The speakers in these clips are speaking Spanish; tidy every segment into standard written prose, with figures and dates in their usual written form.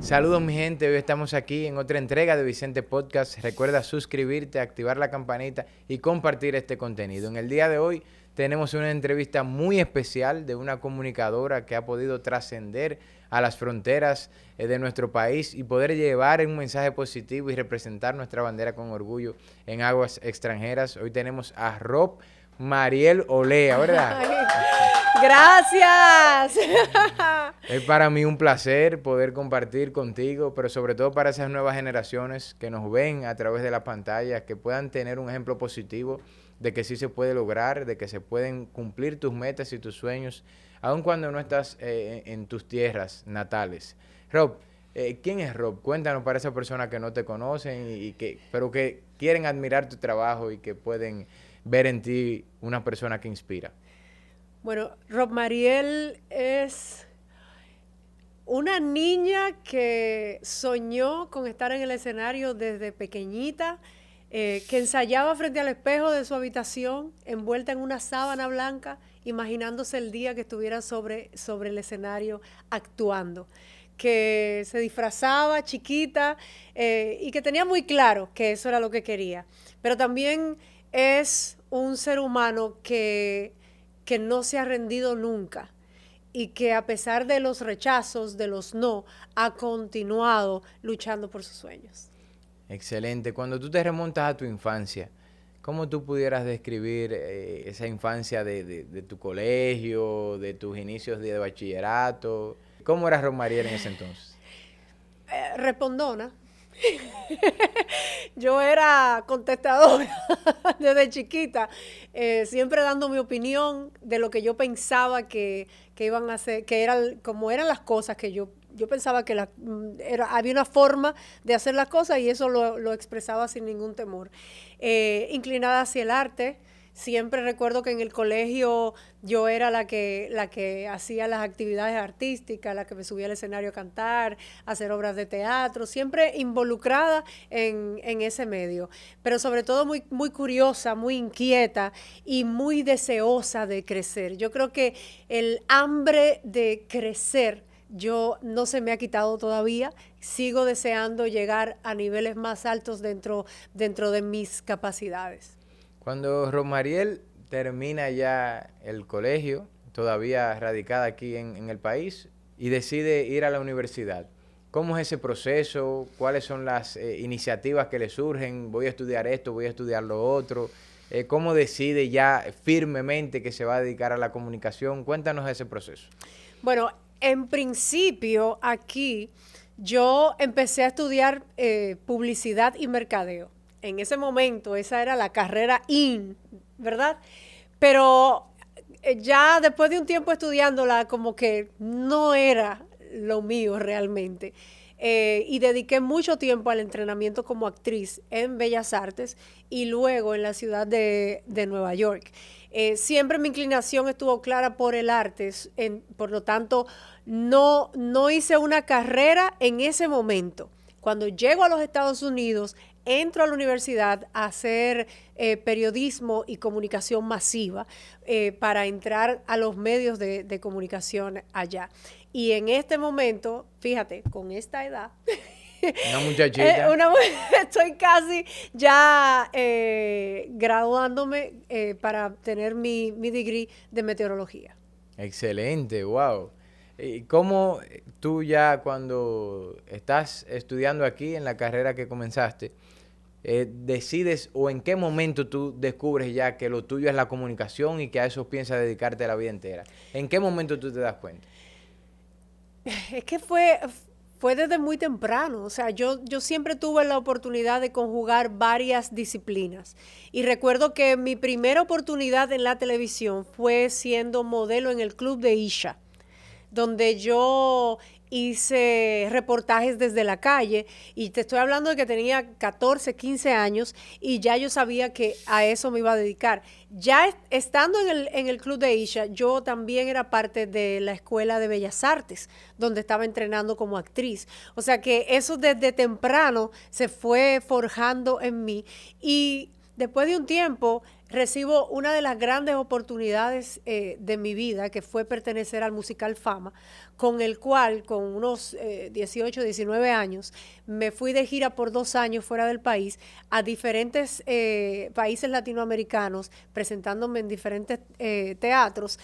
Saludos mi gente, hoy estamos aquí en otra entrega de Vicente Podcast. Recuerda suscribirte, activar la campanita y compartir este contenido. En el día de hoy tenemos una entrevista muy especial de una comunicadora que ha podido trascender a las fronteras de nuestro país y poder llevar un mensaje positivo y representar nuestra bandera con orgullo en aguas extranjeras. Hoy tenemos a Rob Mariel Olea, ¿verdad? Ay, gracias. Es para mí un placer poder compartir contigo, pero sobre todo para esas nuevas generaciones que nos ven a través de las pantallas, que puedan tener un ejemplo positivo de que sí se puede lograr, de que se pueden cumplir tus metas y tus sueños, aun cuando no estás en tus tierras natales. Rob, ¿quién es Rob? Cuéntanos para esas personas que no te conocen pero que quieren admirar tu trabajo y que pueden ver en ti una persona que inspira. Bueno, Rob Mariel es una niña que soñó con estar en el escenario desde pequeñita, que ensayaba frente al espejo de su habitación, envuelta en una sábana blanca, imaginándose el día que estuviera sobre el escenario actuando, que se disfrazaba chiquita y que tenía muy claro que eso era lo que quería. Pero también es un ser humano que no se ha rendido nunca y que a pesar de los rechazos, de los no, ha continuado luchando por sus sueños. Excelente. Cuando tú te remontas a tu infancia, ¿cómo tú pudieras describir esa infancia de tu colegio, de tus inicios de bachillerato? ¿Cómo era Rob Mariel en ese entonces? Respondona. Yo era contestadora desde chiquita, siempre dando mi opinión de lo que yo pensaba que iban a hacer, que eran como eran las cosas que yo pensaba que había una forma de hacer las cosas y eso lo expresaba sin ningún temor. Inclinada hacia el arte. Siempre recuerdo que en el colegio yo era la que hacía las actividades artísticas, la que me subía al escenario a cantar, a hacer obras de teatro, siempre involucrada en ese medio. Pero sobre todo muy, muy curiosa, muy inquieta y muy deseosa de crecer. Yo creo que el hambre de crecer no se me ha quitado todavía. Sigo deseando llegar a niveles más altos dentro de mis capacidades. Cuando Rob Mariel termina ya el colegio, todavía radicada aquí en el país, y decide ir a la universidad, ¿cómo es ese proceso? ¿Cuáles son las iniciativas que le surgen? ¿Voy a estudiar esto? ¿Voy a estudiar lo otro? ¿Cómo decide ya firmemente que se va a dedicar a la comunicación? Cuéntanos ese proceso. Bueno, en principio aquí yo empecé a estudiar publicidad y mercadeo. En ese momento esa era la carrera ¿verdad? Pero ya después de un tiempo estudiándola como que no era lo mío realmente. Y dediqué mucho tiempo al entrenamiento como actriz en Bellas Artes y luego en la ciudad de Nueva York. Siempre mi inclinación estuvo clara por el arte, por lo tanto no hice una carrera en ese momento. Cuando llego a los Estados Unidos, entro a la universidad a hacer periodismo y comunicación masiva para entrar a los medios de comunicación allá. Y en este momento, fíjate, con esta edad, una muchachita. Estoy casi ya graduándome para tener mi degree de meteorología. Excelente, wow. ¿Y cómo tú ya cuando estás estudiando aquí en la carrera que comenzaste, decides o en qué momento tú descubres ya que lo tuyo es la comunicación y que a eso piensas dedicarte la vida entera? ¿En qué momento tú te das cuenta? Es que fue desde muy temprano. O sea, yo siempre tuve la oportunidad de conjugar varias disciplinas. Y recuerdo que mi primera oportunidad en la televisión fue siendo modelo en el Club de Isha, donde yo hice reportajes desde la calle y te estoy hablando de que tenía 14, 15 años y ya yo sabía que a eso me iba a dedicar. Ya estando en el Club de Isha, yo también era parte de la Escuela de Bellas Artes, donde estaba entrenando como actriz. O sea que eso desde temprano se fue forjando en mí y después de un tiempo recibo una de las grandes oportunidades de mi vida, que fue pertenecer al musical Fama, con el cual, con unos 18, 19 años, me fui de gira por 2 años fuera del país, a diferentes países latinoamericanos, presentándome en diferentes teatros,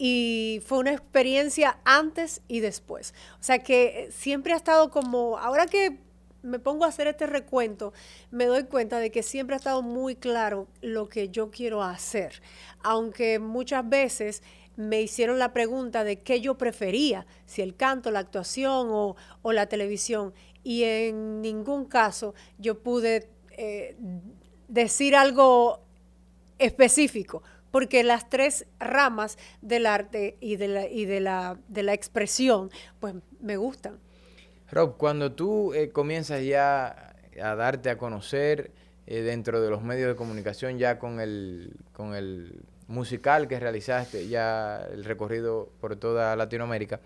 y fue una experiencia antes y después. O sea que siempre ha estado como, ahora que me pongo a hacer este recuento, me doy cuenta de que siempre ha estado muy claro lo que yo quiero hacer, aunque muchas veces me hicieron la pregunta de qué yo prefería, si el canto, la actuación o la televisión, y en ningún caso yo pude decir algo específico, porque las 3 ramas del arte y de la expresión, pues me gustan. Rob, cuando tú comienzas ya a darte a conocer dentro de los medios de comunicación, ya con el musical que realizaste, ya el recorrido por toda Latinoamérica,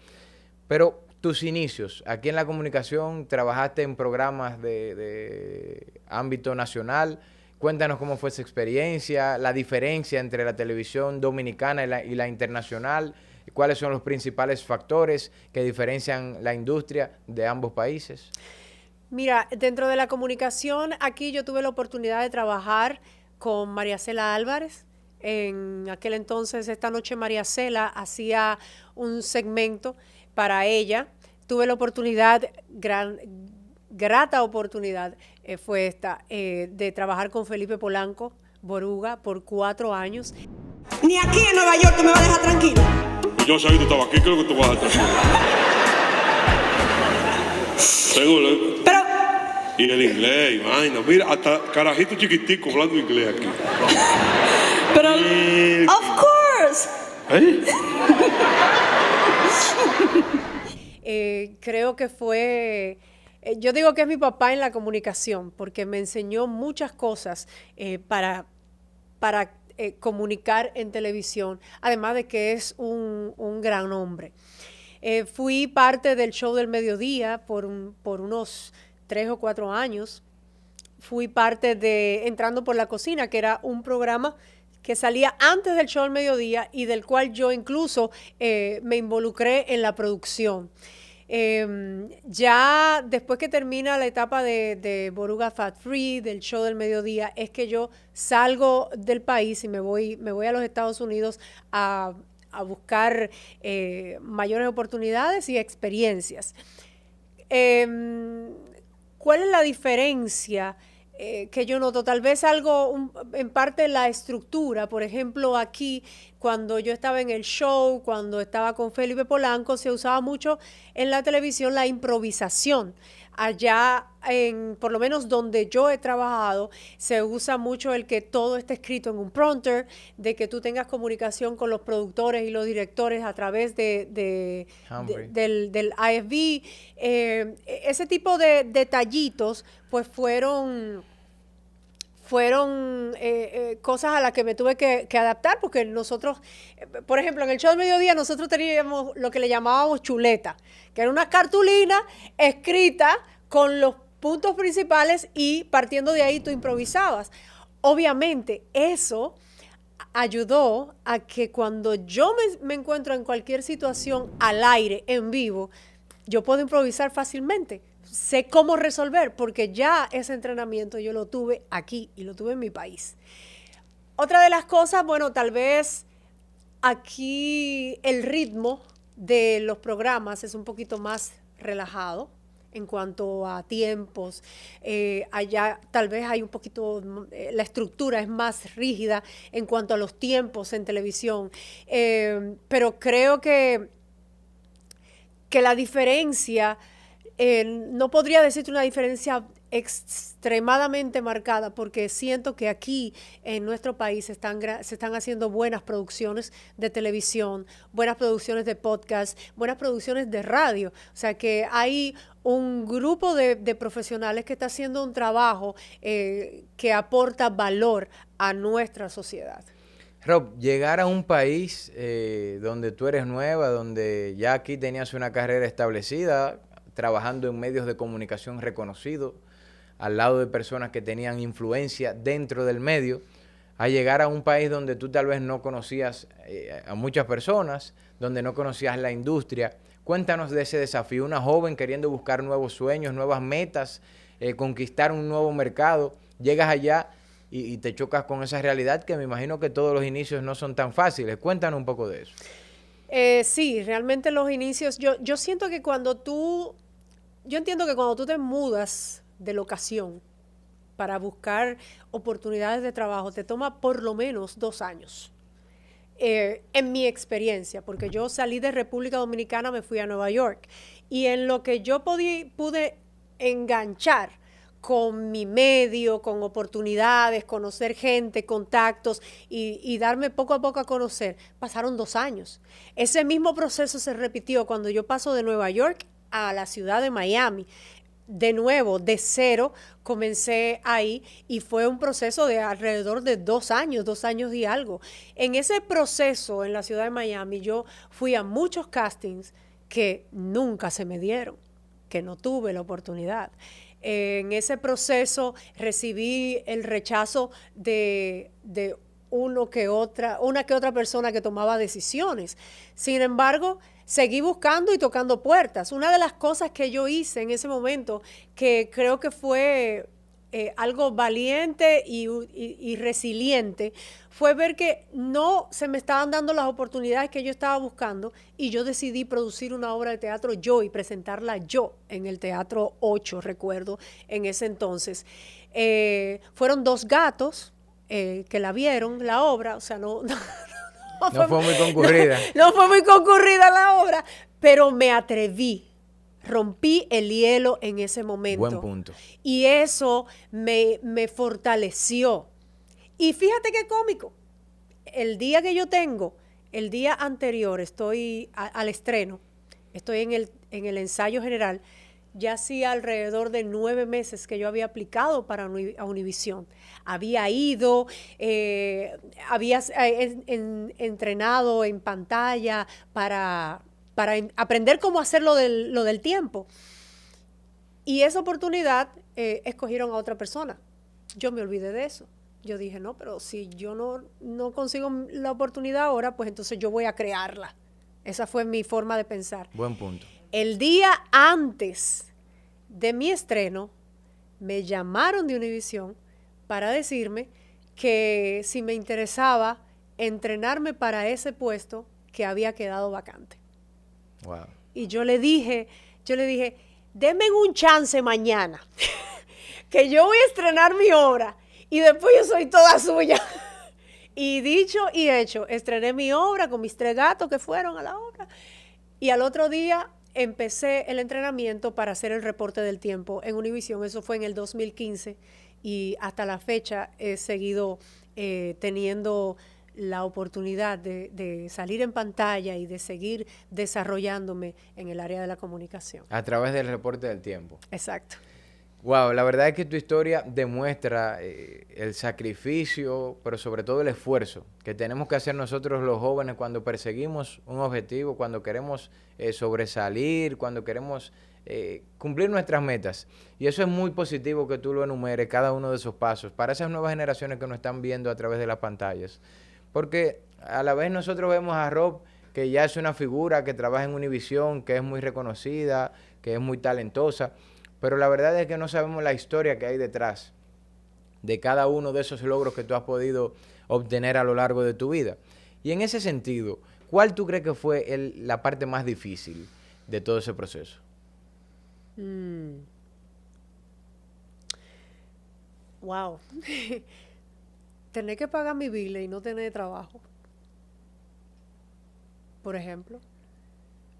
pero tus inicios, aquí en la comunicación, trabajaste en programas de ámbito nacional. Cuéntanos cómo fue esa experiencia, la diferencia entre la televisión dominicana y la internacional. ¿Cuáles son los principales factores que diferencian la industria de ambos países? Mira, dentro de la comunicación, aquí yo tuve la oportunidad de trabajar con María Cela Álvarez. En aquel entonces, Esta Noche María Cela hacía un segmento para ella. Tuve la oportunidad, grata oportunidad fue esta, de trabajar con Felipe Polanco, Boruga, por 4 años. Ni aquí en Nueva York tú me vas a dejar tranquilo. Yo sabía que tú estabas aquí, creo que tú vas a estar tranquilo. Seguro. Pero... Y el inglés, y vaina. Mira, hasta carajito chiquitico hablando inglés aquí. Pero... Of course. Creo que fue... yo digo que es mi papá en la comunicación, porque me enseñó muchas cosas para comunicar en televisión, además de que es un gran hombre. Fui parte del show del mediodía por unos 3 o 4 años. Fui parte de Entrando por la Cocina, que era un programa que salía antes del show del mediodía y del cual yo incluso me involucré en la producción. Ya después que termina la etapa de Boruga Fat Free, del show del mediodía, es que yo salgo del país y me voy a los Estados Unidos a buscar mayores oportunidades y experiencias. ¿Cuál es la diferencia que yo noto? Tal vez algo, en parte la estructura. Por ejemplo, aquí, cuando yo estaba en el show, cuando estaba con Felipe Polanco, se usaba mucho en la televisión la improvisación. Allá, por lo menos donde yo he trabajado, se usa mucho el que todo esté escrito en un prompter, de que tú tengas comunicación con los productores y los directores a través del IFB. Ese tipo de detallitos, pues fueron cosas a las que me tuve que adaptar, porque nosotros, por ejemplo, en el show del mediodía nosotros teníamos lo que le llamábamos chuleta, que era una cartulina escrita con los puntos principales y partiendo de ahí tú improvisabas. Obviamente eso ayudó a que cuando yo me encuentro en cualquier situación al aire, en vivo, yo puedo improvisar fácilmente. Sé cómo resolver, porque ya ese entrenamiento yo lo tuve aquí y lo tuve en mi país. Otra de las cosas, bueno, tal vez aquí el ritmo de los programas es un poquito más relajado en cuanto a tiempos. Allá tal vez hay un poquito, la estructura es más rígida en cuanto a los tiempos en televisión. Pero creo que la diferencia... no podría decirte una diferencia extremadamente marcada, porque siento que aquí en nuestro país se están haciendo buenas producciones de televisión, buenas producciones de podcast, buenas producciones de radio. O sea que hay un grupo de profesionales que está haciendo un trabajo que aporta valor a nuestra sociedad. Rob, llegar a un país donde tú eres nueva, donde ya aquí tenías una carrera establecida, trabajando en medios de comunicación reconocidos, al lado de personas que tenían influencia dentro del medio, a llegar a un país donde tú tal vez no conocías a muchas personas, donde no conocías la industria. Cuéntanos de ese desafío, una joven queriendo buscar nuevos sueños, nuevas metas, conquistar un nuevo mercado. Llegas allá y te chocas con esa realidad que me imagino que todos los inicios no son tan fáciles. Cuéntanos un poco de eso. Sí, realmente los inicios, yo siento que yo entiendo que cuando tú te mudas de locación para buscar oportunidades de trabajo, te toma por lo menos 2 años. En mi experiencia, porque yo salí de República Dominicana, me fui a Nueva York, y en lo que yo pude enganchar con mi medio, con oportunidades, conocer gente, contactos y darme poco a poco a conocer, pasaron 2 años. Ese mismo proceso se repitió cuando yo paso de Nueva York a la ciudad de Miami. De nuevo, de cero, comencé ahí y fue un proceso de alrededor de 2 años, 2 años y algo. En ese proceso en la ciudad de Miami, yo fui a muchos castings que nunca se me dieron, que no tuve la oportunidad. En ese proceso recibí el rechazo de una que otra persona que tomaba decisiones. Sin embargo, seguí buscando y tocando puertas. Una de las cosas que yo hice en ese momento, que creo que fue algo valiente y resiliente, fue ver que no se me estaban dando las oportunidades que yo estaba buscando y yo decidí producir una obra de teatro yo y presentarla yo en el Teatro 8, recuerdo, en ese entonces. Fueron 2 gatos que la vieron, la obra, o sea, no fue muy concurrida. No fue muy concurrida la obra, pero me atreví. Rompí el hielo en ese momento. Buen punto. Y eso me fortaleció. Y fíjate qué cómico. El día anterior, estoy al estreno, estoy en el ensayo general, ya hacía alrededor de 9 meses que yo había aplicado para Univisión. Había ido, había entrenado en pantalla para aprender cómo hacer lo del tiempo. Y esa oportunidad escogieron a otra persona. Yo me olvidé de eso. Yo dije, no, pero si yo no consigo la oportunidad ahora, pues entonces yo voy a crearla. Esa fue mi forma de pensar. Buen punto. El día antes de mi estreno, me llamaron de Univisión para decirme que si me interesaba entrenarme para ese puesto que había quedado vacante. Wow. Y yo le dije, denme un chance mañana, que yo voy a estrenar mi obra y después yo soy toda suya. Y dicho y hecho, estrené mi obra con mis 3 gatos que fueron a la obra. Y al otro día empecé el entrenamiento para hacer el reporte del tiempo en Univisión. Eso fue en el 2015 y hasta la fecha he seguido teniendo la oportunidad de salir en pantalla y de seguir desarrollándome en el área de la comunicación. A través del reporte del tiempo. Exacto. Wow, la verdad es que tu historia demuestra el sacrificio, pero sobre todo el esfuerzo que tenemos que hacer nosotros los jóvenes cuando perseguimos un objetivo, cuando queremos sobresalir, cuando queremos cumplir nuestras metas. Y eso es muy positivo que tú lo enumeres, cada uno de esos pasos, para esas nuevas generaciones que nos están viendo a través de las pantallas. Porque a la vez nosotros vemos a Rob, que ya es una figura que trabaja en Univisión, que es muy reconocida, que es muy talentosa, pero la verdad es que no sabemos la historia que hay detrás de cada uno de esos logros que tú has podido obtener a lo largo de tu vida. Y en ese sentido, ¿cuál tú crees que fue la parte más difícil de todo ese proceso? Wow. Tener que pagar mi bile y no tener trabajo, por ejemplo.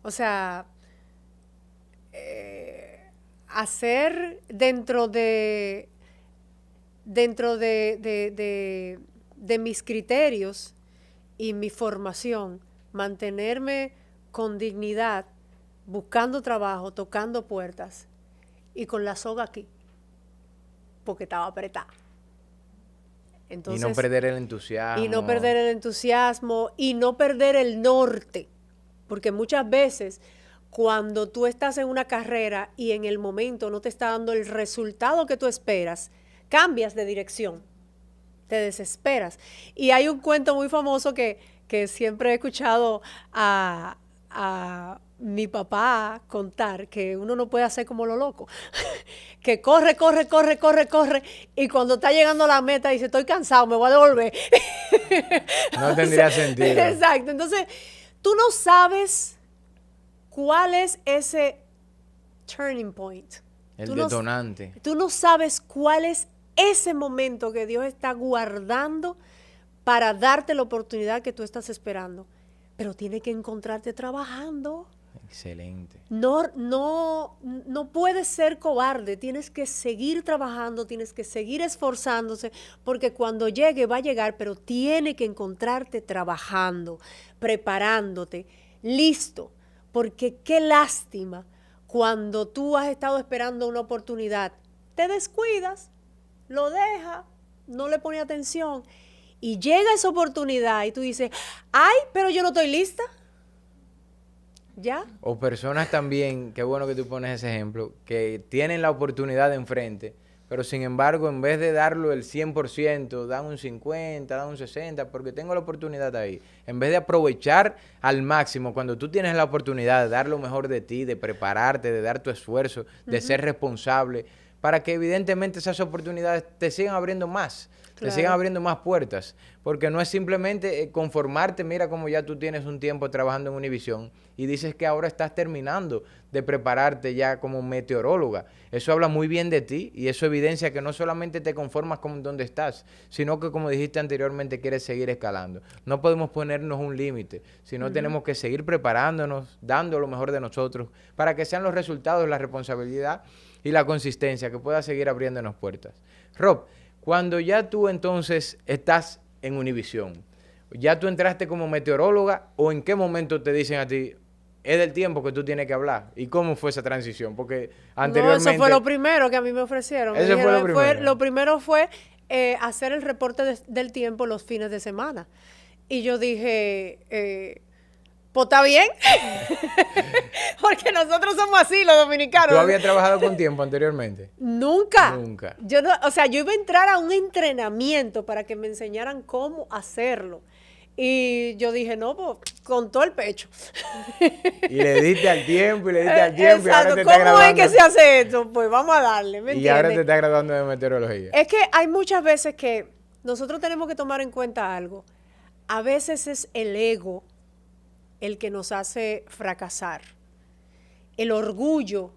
O sea, hacer dentro de mis criterios y mi formación, mantenerme con dignidad, buscando trabajo, tocando puertas y con la soga aquí, porque estaba apretada. Entonces, y no perder el entusiasmo. Y no perder el entusiasmo y no perder el norte, porque muchas veces cuando tú estás en una carrera y en el momento no te está dando el resultado que tú esperas, cambias de dirección te desesperas. Y hay un cuento muy famoso que siempre he escuchado a mi papá contar, que uno no puede hacer como lo loco, que corre, y cuando está llegando a la meta dice, estoy cansado, me voy a devolver. No tendría sentido. Exacto. Entonces, tú no sabes cuál es ese turning point. El detonante. Tú no sabes cuál es ese momento que Dios está guardando para darte la oportunidad que tú estás esperando. Pero tiene que encontrarte trabajando. Excelente. No puedes ser cobarde, tienes que seguir trabajando, tienes que seguir esforzándose, porque cuando llegue va a llegar, pero tiene que encontrarte trabajando, preparándote, listo, porque qué lástima cuando tú has estado esperando una oportunidad, te descuidas, lo dejas, no le pones atención y llega esa oportunidad y tú dices, ay, pero yo no estoy lista. ¿Ya? O personas también, qué bueno que tú pones ese ejemplo, que tienen la oportunidad de enfrente, pero sin embargo, en vez de darlo el 100%, dan un 50, dan un 60, porque tengo la oportunidad ahí. En vez de aprovechar al máximo, cuando tú tienes la oportunidad de dar lo mejor de ti, de prepararte, de dar tu esfuerzo, de ser responsable, para que evidentemente esas oportunidades te sigan abriendo más. Te sigan abriendo más puertas, porque no es simplemente conformarte, mira como ya tú tienes un tiempo trabajando en Univisión y dices que ahora estás terminando de prepararte ya como meteoróloga. Eso habla muy bien de ti y eso evidencia que no solamente te conformas con donde estás, sino que como dijiste anteriormente quieres seguir escalando. No podemos ponernos un límite, sino tenemos que seguir preparándonos, dando lo mejor de nosotros para que sean los resultados, la responsabilidad y la consistencia que pueda seguir abriéndonos puertas. Rob, cuando ya tú entonces estás en Univisión, ¿ya tú entraste como meteoróloga o en qué momento te dicen a ti, es del tiempo que tú tienes que hablar? ¿Y cómo fue esa transición? Porque anteriormente... No, eso fue lo primero que a mí me ofrecieron. Eso fue lo primero. Lo primero fue hacer el reporte del tiempo los fines de semana. Y yo dije... pues está bien, porque nosotros somos así, los dominicanos. ¿Tú habías trabajado con tiempo anteriormente? Nunca. Nunca. Yo no, o sea, yo iba a entrar a un entrenamiento para que me enseñaran cómo hacerlo. Y yo dije, no, pues, con todo el pecho. Y le diste al tiempo, y le diste al tiempo. Exacto. Y ahora te está ¿Cómo es graduando. que se hace esto? Pues vamos a darle, ¿me Y entiendes? ahora te está graduando de meteorología. Es que hay muchas veces que nosotros tenemos que tomar en cuenta algo. A veces es el ego el que nos hace fracasar. El orgullo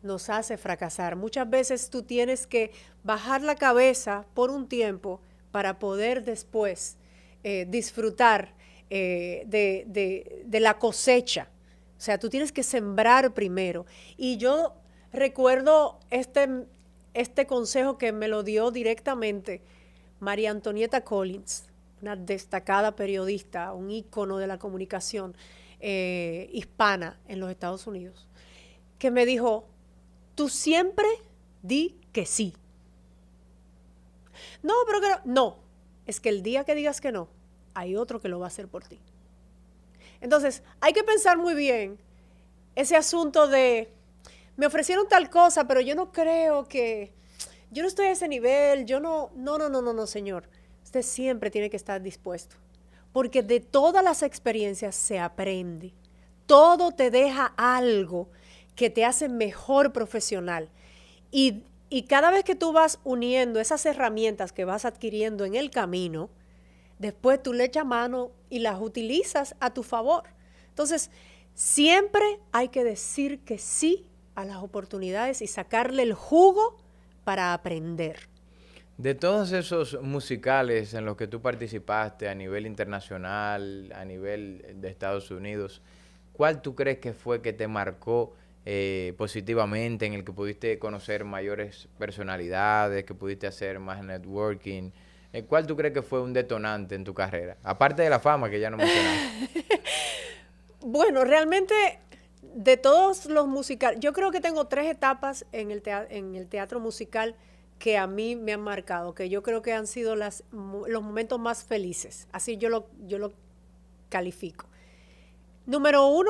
nos hace fracasar. Muchas veces tú tienes que bajar la cabeza por un tiempo para poder después disfrutar de la cosecha. O sea, tú tienes que sembrar primero. Y yo recuerdo este consejo que me lo dio directamente María Antonieta Collins, una destacada periodista, un ícono de la comunicación hispana en los Estados Unidos, que me dijo, tú siempre di que sí. No, pero que no. No, es que el día que digas que no, hay otro que lo va a hacer por ti. Entonces, hay que pensar muy bien ese asunto de, me ofrecieron tal cosa, pero yo no creo que, yo no estoy a ese nivel, yo no, señor. Usted siempre tiene que estar dispuesto, porque de todas las experiencias se aprende. Todo te deja algo que te hace mejor profesional. Y cada vez que tú vas uniendo esas herramientas que vas adquiriendo en el camino, después tú le echas mano y las utilizas a tu favor. Entonces, siempre hay que decir que sí a las oportunidades y sacarle el jugo para aprender. De todos esos musicales en los que tú participaste a nivel internacional, a nivel de Estados Unidos, ¿cuál tú crees que fue que te marcó positivamente, en el que pudiste conocer mayores personalidades, que pudiste hacer más networking? ¿Cuál tú crees que fue un detonante en tu carrera? Aparte de la fama que ya no mencionaste. Bueno, realmente de todos los musicales, yo creo que tengo 3 etapas en el teatro musical que a mí me han marcado, que yo creo que han sido los momentos más felices. Así yo lo califico. Número 1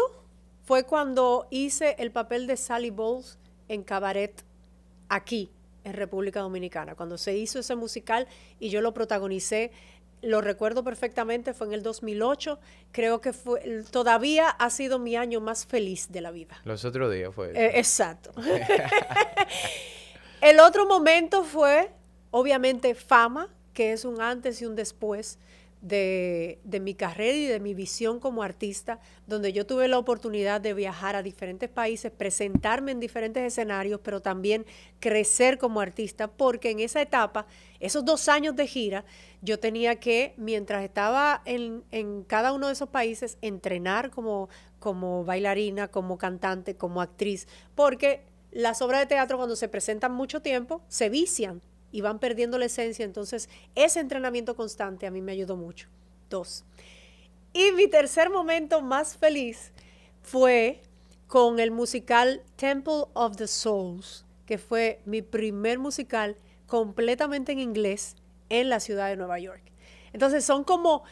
fue cuando hice el papel de Sally Bowles en Cabaret aquí, en República Dominicana. Cuando se hizo ese musical y yo lo protagonicé, lo recuerdo perfectamente, fue en el 2008. Creo que todavía ha sido mi año más feliz de la vida. Los otros días fue eso. Exacto. El otro momento fue, obviamente, Fama, que es un antes y un después de mi carrera y de mi visión como artista, donde yo tuve la oportunidad de viajar a diferentes países, presentarme en diferentes escenarios, pero también crecer como artista, porque en esa etapa, esos 2 años de gira, yo tenía que, mientras estaba en cada uno de esos países, entrenar como bailarina, como cantante, como actriz, porque las obras de teatro cuando se presentan mucho tiempo, se vician y van perdiendo la esencia. Entonces, ese entrenamiento constante a mí me ayudó mucho. 2. Y mi tercer momento más feliz fue con el musical Temple of the Souls, que fue mi primer musical completamente en inglés en la ciudad de Nueva York. Entonces, son como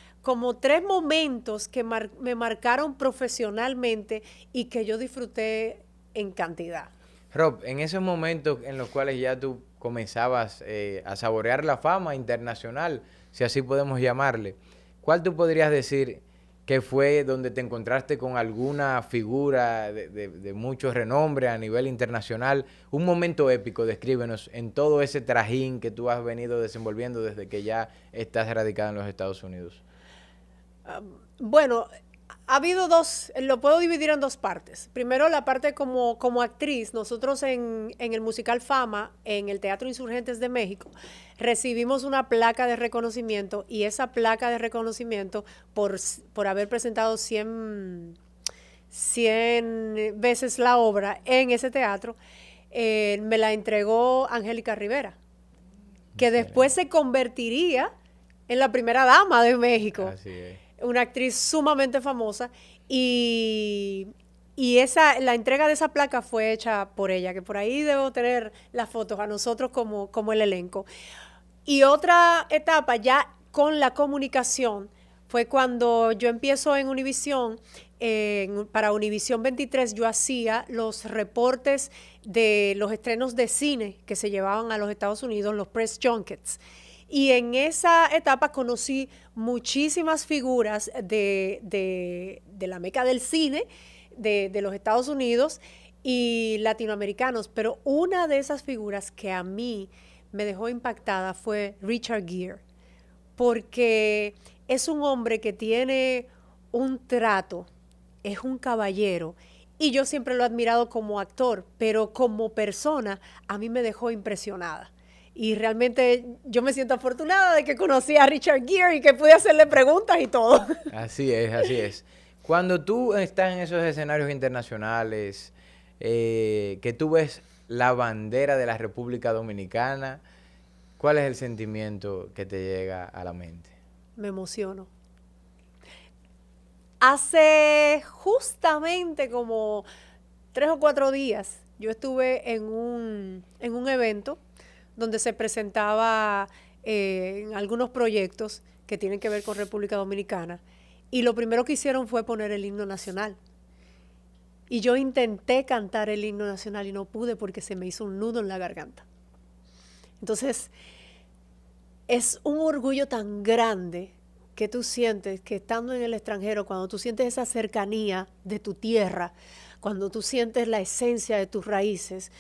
3 momentos que me marcaron profesionalmente y que yo disfruté en cantidad. Rob, en esos momentos en los cuales ya tú comenzabas a saborear la fama internacional, si así podemos llamarle, ¿cuál tú podrías decir que fue donde te encontraste con alguna figura de mucho renombre a nivel internacional? Un momento épico, descríbenos, en todo ese trajín que tú has venido desenvolviendo desde que ya estás radicada en los Estados Unidos. Bueno, ha habido 2, lo puedo dividir en 2 partes. Primero, la parte como actriz. Nosotros en el musical Fama, en el Teatro Insurgentes de México, recibimos una placa de reconocimiento, y esa placa de reconocimiento por haber presentado 100 veces la obra en ese teatro, me la entregó Angélica Rivera, que después se convertiría en la primera dama de México. Así es. Una actriz sumamente famosa, y la entrega de esa placa fue hecha por ella, que por ahí debo tener las fotos a nosotros como el elenco. Y otra etapa ya con la comunicación fue cuando yo empiezo en Univisión. Para Univisión 23 yo hacía los reportes de los estrenos de cine que se llevaban a los Estados Unidos, los press junkets. Y en esa etapa conocí muchísimas figuras de la meca del cine, de los Estados Unidos y latinoamericanos. Pero una de esas figuras que a mí me dejó impactada fue Richard Gere, porque es un hombre que tiene un trato, es un caballero, y yo siempre lo he admirado como actor, pero como persona a mí me dejó impresionada. Y realmente yo me siento afortunada de que conocí a Richard Gere y que pude hacerle preguntas y todo. Así es, así es. Cuando tú estás en esos escenarios internacionales, que tú ves la bandera de la República Dominicana, ¿cuál es el sentimiento que te llega a la mente? Me emociono. Hace justamente como 3 o 4 días yo estuve en un evento donde se presentaba algunos proyectos que tienen que ver con República Dominicana, y lo primero que hicieron fue poner el himno nacional. Y yo intenté cantar el himno nacional y no pude porque se me hizo un nudo en la garganta. Entonces, es un orgullo tan grande que tú sientes que estando en el extranjero, cuando tú sientes esa cercanía de tu tierra, cuando tú sientes la esencia de tus raíces,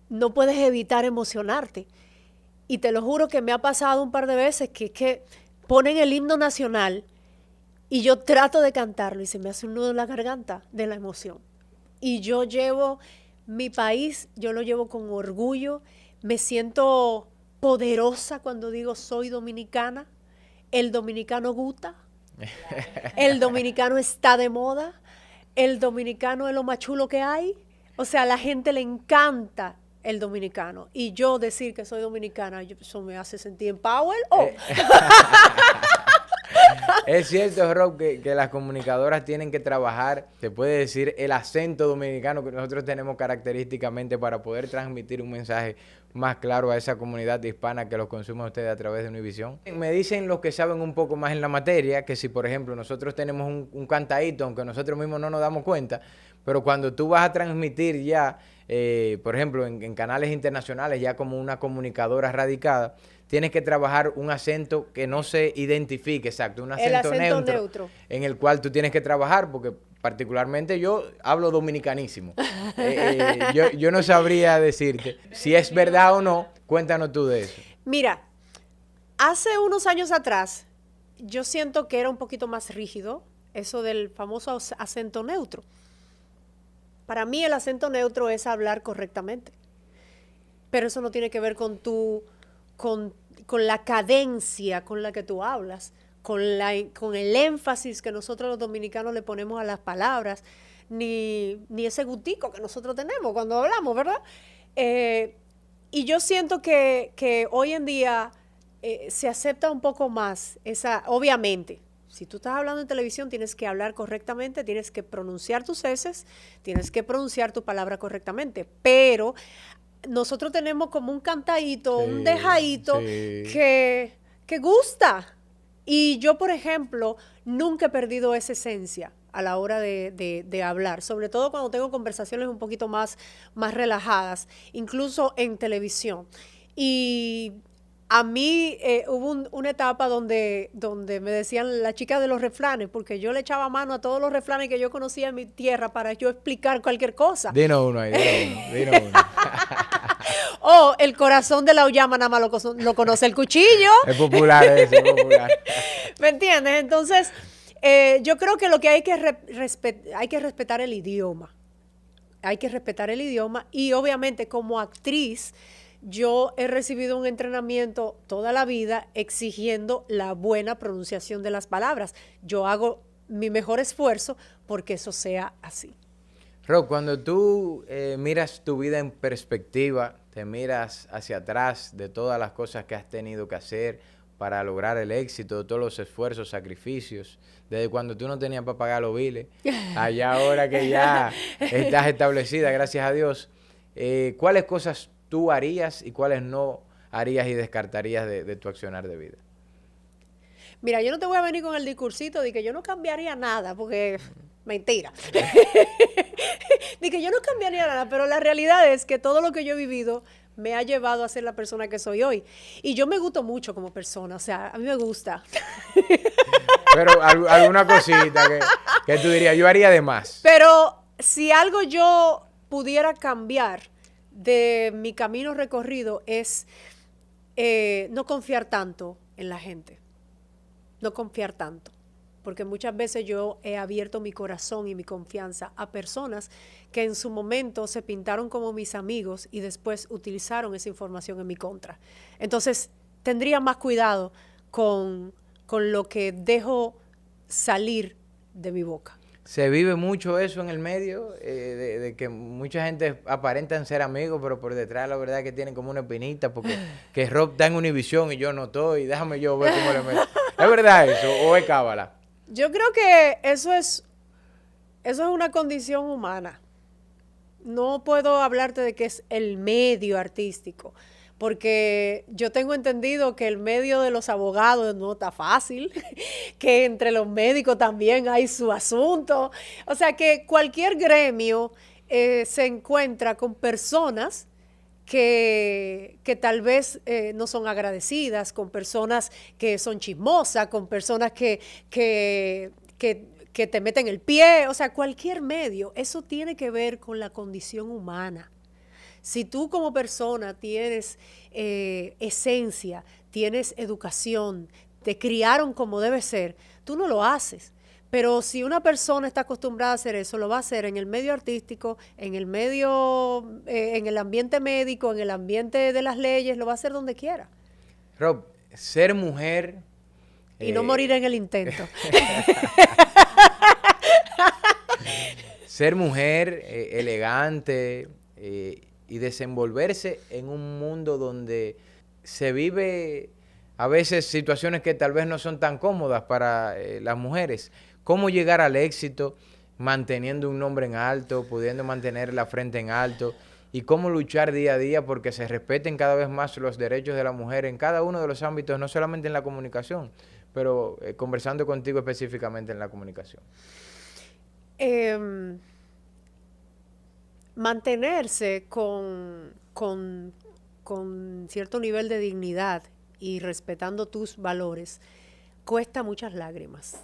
no puedes evitar emocionarte. Y te lo juro que me ha pasado un par de veces que ponen el himno nacional y yo trato de cantarlo y se me hace un nudo en la garganta de la emoción. Y yo llevo mi país, yo lo llevo con orgullo, me siento poderosa cuando digo soy dominicana. El dominicano gusta, el dominicano está de moda, el dominicano es lo más chulo que hay. O sea, a la gente le encanta el dominicano. Y yo decir que soy dominicana, eso me hace sentir en power. Oh. Es cierto, Rob, que las comunicadoras tienen que trabajar, se puede decir, el acento dominicano que nosotros tenemos característicamente para poder transmitir un mensaje más claro a esa comunidad hispana que los consume a ustedes a través de Univisión. Me dicen los que saben un poco más en la materia que si, por ejemplo, nosotros tenemos un cantadito, aunque nosotros mismos no nos damos cuenta, pero cuando tú vas a transmitir ya, por ejemplo, en canales internacionales, ya como una comunicadora radicada, tienes que trabajar un acento que no se identifique, exacto, un acento neutro en el cual tú tienes que trabajar, porque particularmente yo hablo dominicanísimo. Yo no sabría decirte si es verdad o no. Cuéntanos tú de eso. Mira, hace unos años atrás, yo siento que era un poquito más rígido eso del famoso acento neutro. Para mí el acento neutro es hablar correctamente, pero eso no tiene que ver con la cadencia con la que tú hablas, con el énfasis que nosotros los dominicanos le ponemos a las palabras, ni ese gustico que nosotros tenemos cuando hablamos, ¿verdad? Y yo siento que hoy en día se acepta un poco más obviamente. Si tú estás hablando en televisión, tienes que hablar correctamente, tienes que pronunciar tus eses, tienes que pronunciar tu palabra correctamente, pero nosotros tenemos como un cantadito, un dejadito que gusta. Y yo, por ejemplo, nunca he perdido esa esencia a la hora de hablar, sobre todo cuando tengo conversaciones un poquito más relajadas, incluso en televisión. Y a mí hubo una etapa donde me decían la chica de los refranes, porque yo le echaba mano a todos los refranes que yo conocía en mi tierra para yo explicar cualquier cosa. Dinos uno ahí, dinos uno. O el corazón de la uyama nada más lo conoce el cuchillo. Es popular eso, es popular. ¿Me entiendes? Entonces, yo creo que lo que hay que respetar el idioma. Hay que respetar el idioma y obviamente como actriz yo he recibido un entrenamiento toda la vida exigiendo la buena pronunciación de las palabras. Yo hago mi mejor esfuerzo porque eso sea así. Rob, cuando tú miras tu vida en perspectiva, te miras hacia atrás de todas las cosas que has tenido que hacer para lograr el éxito, de todos los esfuerzos, sacrificios, desde cuando tú no tenías para pagar los biles, allá ahora que ya estás establecida, gracias a Dios, ¿cuáles cosas tú harías y cuáles no harías y descartarías de tu accionar de vida? Mira, yo no te voy a venir con el discursito de que yo no cambiaría nada, porque mentira. De que yo no cambiaría nada, pero la realidad es que todo lo que yo he vivido me ha llevado a ser la persona que soy hoy. Y yo me gusto mucho como persona, o sea, a mí me gusta. Pero alguna cosita que tú dirías, yo haría de más. Pero si algo yo pudiera cambiar de mi camino recorrido es no confiar tanto en la gente. No confiar tanto. Porque muchas veces yo he abierto mi corazón y mi confianza a personas que en su momento se pintaron como mis amigos y después utilizaron esa información en mi contra. Entonces, tendría más cuidado con lo que dejo salir de mi boca. Se vive mucho eso en el medio, de que mucha gente aparentan ser amigos, pero por detrás la verdad es que tienen como una espinita, porque que Rob está en Univisión y yo no estoy, déjame yo ver cómo le meto. ¿Es verdad eso o es cábala? Yo creo que eso es una condición humana. No puedo hablarte de que es el medio artístico, porque yo tengo entendido que el medio de los abogados no está fácil, que entre los médicos también hay su asunto. O sea que cualquier gremio se encuentra con personas que tal vez no son agradecidas, con personas que son chismosas, con personas que te meten el pie, o sea, cualquier medio. Eso tiene que ver con la condición humana. Si tú como persona tienes esencia, tienes educación, te criaron como debe ser, tú no lo haces. Pero si una persona está acostumbrada a hacer eso, lo va a hacer en el medio artístico, en el medio, en el ambiente médico, en el ambiente de las leyes, lo va a hacer donde quiera. Rob, ser mujer... Y no morir en el intento. Ser mujer elegante y desenvolverse en un mundo donde se vive a veces situaciones que tal vez no son tan cómodas para las mujeres. ¿Cómo llegar al éxito manteniendo un nombre en alto, pudiendo mantener la frente en alto? Y cómo luchar día a día porque se respeten cada vez más los derechos de la mujer en cada uno de los ámbitos, no solamente en la comunicación, pero conversando contigo específicamente en la comunicación. Mantenerse con cierto nivel de dignidad y respetando tus valores cuesta muchas lágrimas,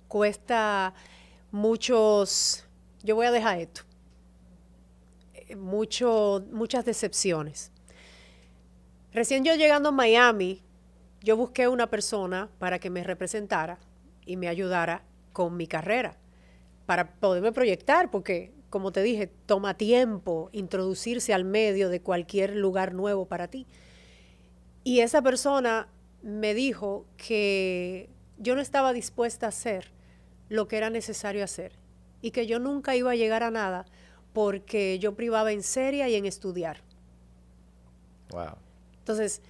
cuesta muchos, yo voy a dejar esto, muchas decepciones. Recién yo llegando a Miami, yo busqué una persona para que me representara y me ayudara con mi carrera, para poderme proyectar, porque, como te dije, toma tiempo introducirse al medio de cualquier lugar nuevo para ti. Y esa persona me dijo que yo no estaba dispuesta a hacer lo que era necesario hacer y que yo nunca iba a llegar a nada porque yo privaba en seria y en estudiar. Wow. Entonces,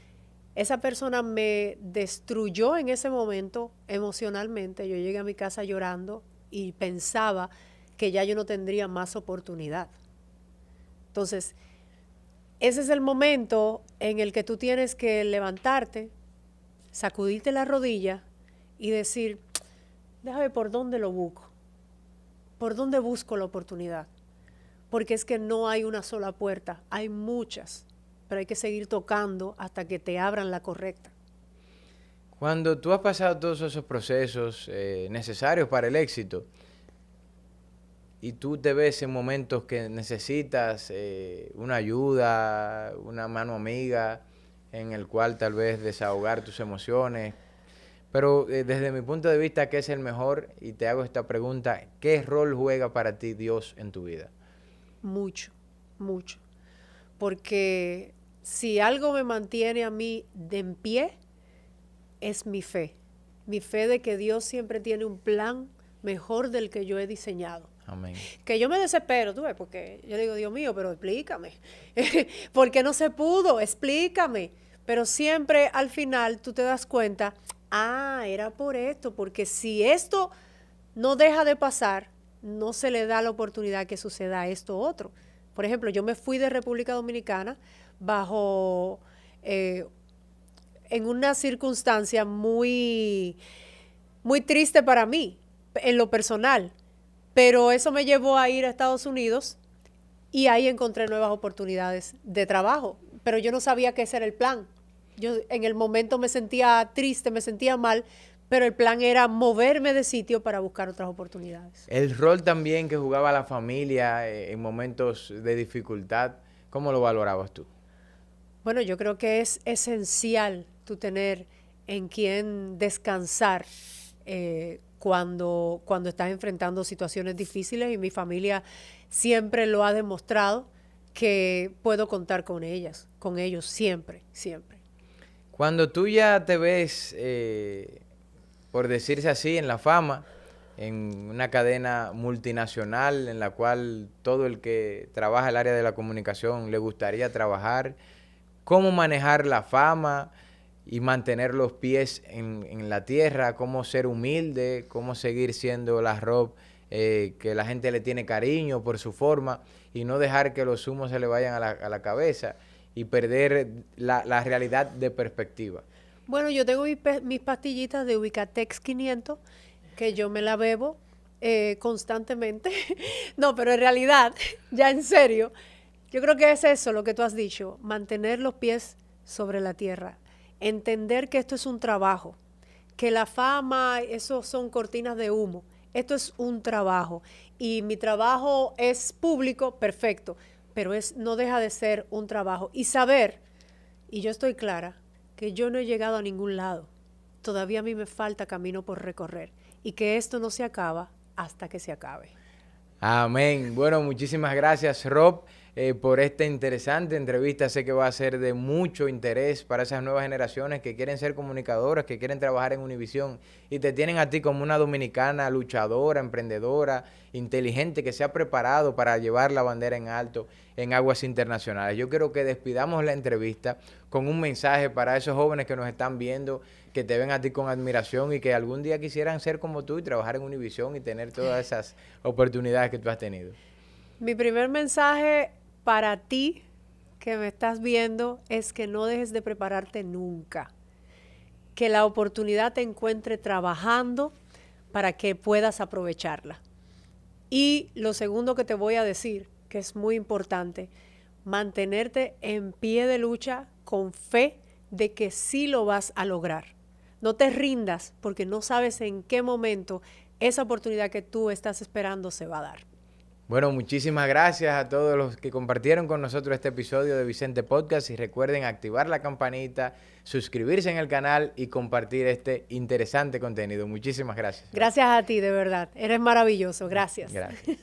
esa persona me destruyó en ese momento emocionalmente. Yo llegué a mi casa llorando y pensaba que ya yo no tendría más oportunidad. Entonces, ese es el momento en el que tú tienes que levantarte, sacudirte la rodilla y decir, déjame por dónde lo busco, por dónde busco la oportunidad. Porque es que no hay una sola puerta, hay muchas, pero hay que seguir tocando hasta que te abran la correcta. Cuando tú has pasado todos esos procesos necesarios para el éxito y tú te ves en momentos que necesitas una ayuda, una mano amiga en el cual tal vez desahogar tus emociones, pero desde mi punto de vista, ¿qué es el mejor? Y te hago esta pregunta, ¿qué rol juega para ti Dios en tu vida? Mucho, mucho. Porque si algo me mantiene a mí de en pie, es mi fe de que Dios siempre tiene un plan mejor del que yo he diseñado. Amén. Que yo me desespero, tú ves, porque yo digo, Dios mío, pero explícame. ¿Por qué no se pudo? Explícame. Pero siempre al final tú te das cuenta, era por esto, porque si esto no deja de pasar, no se le da la oportunidad que suceda esto otro. Por ejemplo, yo me fui de República Dominicana bajo en una circunstancia muy, muy triste para mí, en lo personal. Pero eso me llevó a ir a Estados Unidos y ahí encontré nuevas oportunidades de trabajo. Pero yo no sabía que ese era el plan. Yo en el momento me sentía triste, me sentía mal, pero el plan era moverme de sitio para buscar otras oportunidades. El rol también que jugaba la familia en momentos de dificultad, ¿cómo lo valorabas tú? Bueno, yo creo que es esencial tú tener en quien descansar cuando estás enfrentando situaciones difíciles, y mi familia siempre lo ha demostrado que puedo contar con ellos siempre, siempre. Cuando tú ya te ves, por decirse así, en la fama, en una cadena multinacional en la cual todo el que trabaja el área de la comunicación le gustaría trabajar, ¿cómo manejar la fama y mantener los pies en la tierra? ¿Cómo ser humilde? ¿Cómo seguir siendo la Rob que la gente le tiene cariño por su forma y no dejar que los humos se le vayan a la cabeza y perder la realidad de perspectiva? Bueno, yo tengo mis pastillitas de Ubicatex 500 que yo me la bebo constantemente. No, pero en realidad, ya en serio, yo creo que es eso lo que tú has dicho, mantener los pies sobre la tierra, entender que esto es un trabajo, que la fama, eso son cortinas de humo, esto es un trabajo y mi trabajo es público, perfecto, pero no deja de ser un trabajo y saber, y yo estoy clara, que yo no he llegado a ningún lado, todavía a mí me falta camino por recorrer y que esto no se acaba hasta que se acabe. Amén. Bueno, muchísimas gracias, Rob. por esta interesante entrevista. Sé que va a ser de mucho interés para esas nuevas generaciones que quieren ser comunicadoras, que quieren trabajar en Univisión y te tienen a ti como una dominicana luchadora, emprendedora, inteligente, que se ha preparado para llevar la bandera en alto en aguas internacionales. Yo quiero que despidamos la entrevista con un mensaje para esos jóvenes que nos están viendo, que te ven a ti con admiración y que algún día quisieran ser como tú y trabajar en Univisión y tener todas esas oportunidades que tú has tenido. Mi primer mensaje para ti que me estás viendo es que no dejes de prepararte nunca. Que la oportunidad te encuentre trabajando para que puedas aprovecharla. Y lo segundo que te voy a decir, que es muy importante, mantenerte en pie de lucha con fe de que sí lo vas a lograr. No te rindas porque no sabes en qué momento esa oportunidad que tú estás esperando se va a dar. Bueno, muchísimas gracias a todos los que compartieron con nosotros este episodio de Vicente Podcast y recuerden activar la campanita, suscribirse en el canal y compartir este interesante contenido. Muchísimas gracias. Gracias a ti, de verdad. Eres maravilloso. Gracias. Gracias.